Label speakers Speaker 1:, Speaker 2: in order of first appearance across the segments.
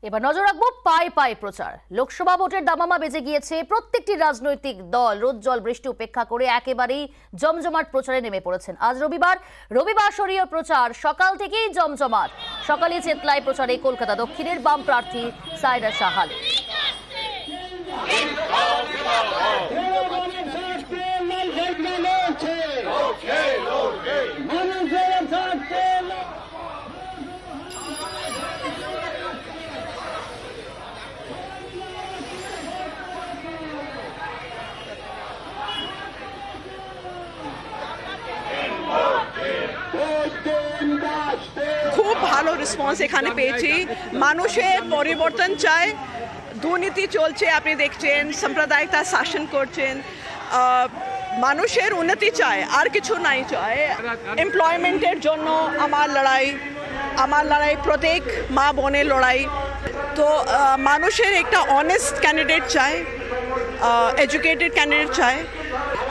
Speaker 1: এবার নজর রাখবো পায়ে পায়ে প্রচার। লোকসভা ভোটের দামামা বেজে গিয়েছে। প্রত্যেকটি রাজনৈতিক দল রোদ বৃষ্টি উপেক্ষা করে একেবারেই জমজমাট প্রচারে নেমে পড়েছেন। আজ রবিবাসরীয় প্রচার সকাল থেকেই জমজমাট। সকালে চেতলায় প্রচারে কলকাতা দক্ষিণের বাম প্রার্থী সাইরা সাহাল।
Speaker 2: খুব ভালো রেসপন্স এখানে পেয়েছি। মানুষের পরিবর্তন চায়, দুর্নীতি চলছে আপনি দেখছেন, সাম্প্রদায়িকতা শাসন করছেন, মানুষের উন্নতি চায়, আর কিছু নাই চায়। এমপ্লয়মেন্টের জন্য আমার লড়াই প্রত্যেক মা বোনের লড়াই। তো মানুষের একটা অনেস্ট ক্যান্ডিডেট চায়, educated candidate চায়,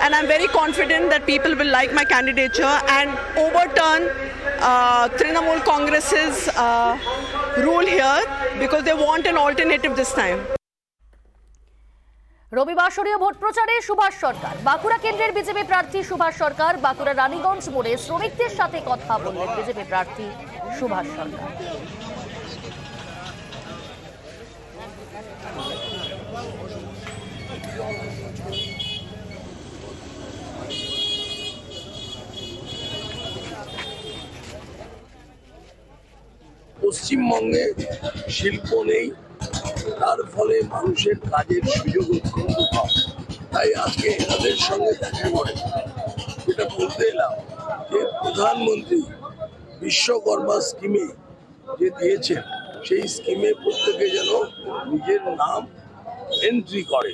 Speaker 2: and I'm very confident that people will like my candidature and overturn Trinamool Congress's rule here because they want an alternative this time.
Speaker 1: রবিবাসরীয় ভোট প্রচারে সুভাষ সরকার। বাঁকুড়া কেন্দ্রের বিজেপি প্রার্থী সুভাষ সরকার বাঁকুড়া রানীগঞ্জ মোড়ে শ্রমিকদের সাথে কথা বললেন বিজেপি প্রার্থী সুভাষ সরকার।
Speaker 3: পশ্চিমবঙ্গে শিল্প নেই, তার ফলে মানুষের কাজের সুযোগ অত্যন্ত কম। তাই আজকে এনাদের সঙ্গে দেখা করে যেটা বলতে এলাম যে প্রধানমন্ত্রী বিশ্বকর্মা স্কিমে যে দিয়েছেন সেই স্কিমে প্রত্যেকে যেন নিজের নাম এন্ট্রি করে।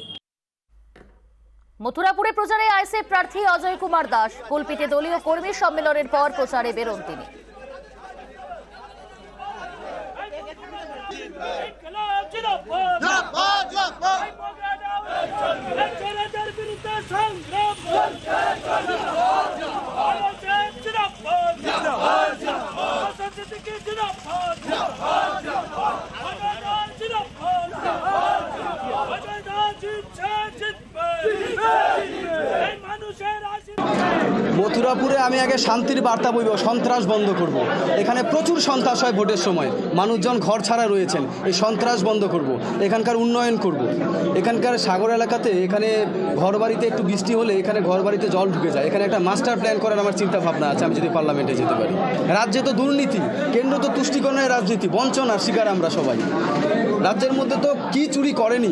Speaker 1: মথুরাপুরে প্রচারে আইএসএফ প্রার্থী অজয় কুমার দাস। কল্পিতে দলীয় কর্মী সম্মেলনের পর প্রচারে বেরোন তিনি।
Speaker 4: মথুরাপুরে আমি আগে শান্তির বার্তা বইব, সন্ত্রাস বন্ধ করব। এখানে প্রচুর সন্ত্রাস হয় ভোটের সময়, মানুষজন ঘর ছাড়া রয়েছেন, এই সন্ত্রাস বন্ধ করব, এখানকার উন্নয়ন করব। এখানকার সাগর এলাকাতে এখানে ঘরবাড়িতে একটু বৃষ্টি হলে এখানে ঘরবাড়িতে জল ঢুকে যায়। এখানে একটা মাস্টার প্ল্যান করার আমার চিন্তা ভাবনা আছে, আমি যদি পার্লামেন্টে যেতে পারি। রাজ্যে তো দুর্নীতি, কেন্দ্র তো তুষ্টিকরণের রাজনীতি, বঞ্চনার শিকার আমরা সবাই। রাজ্যের মধ্যে তো কি চুরি করেনি।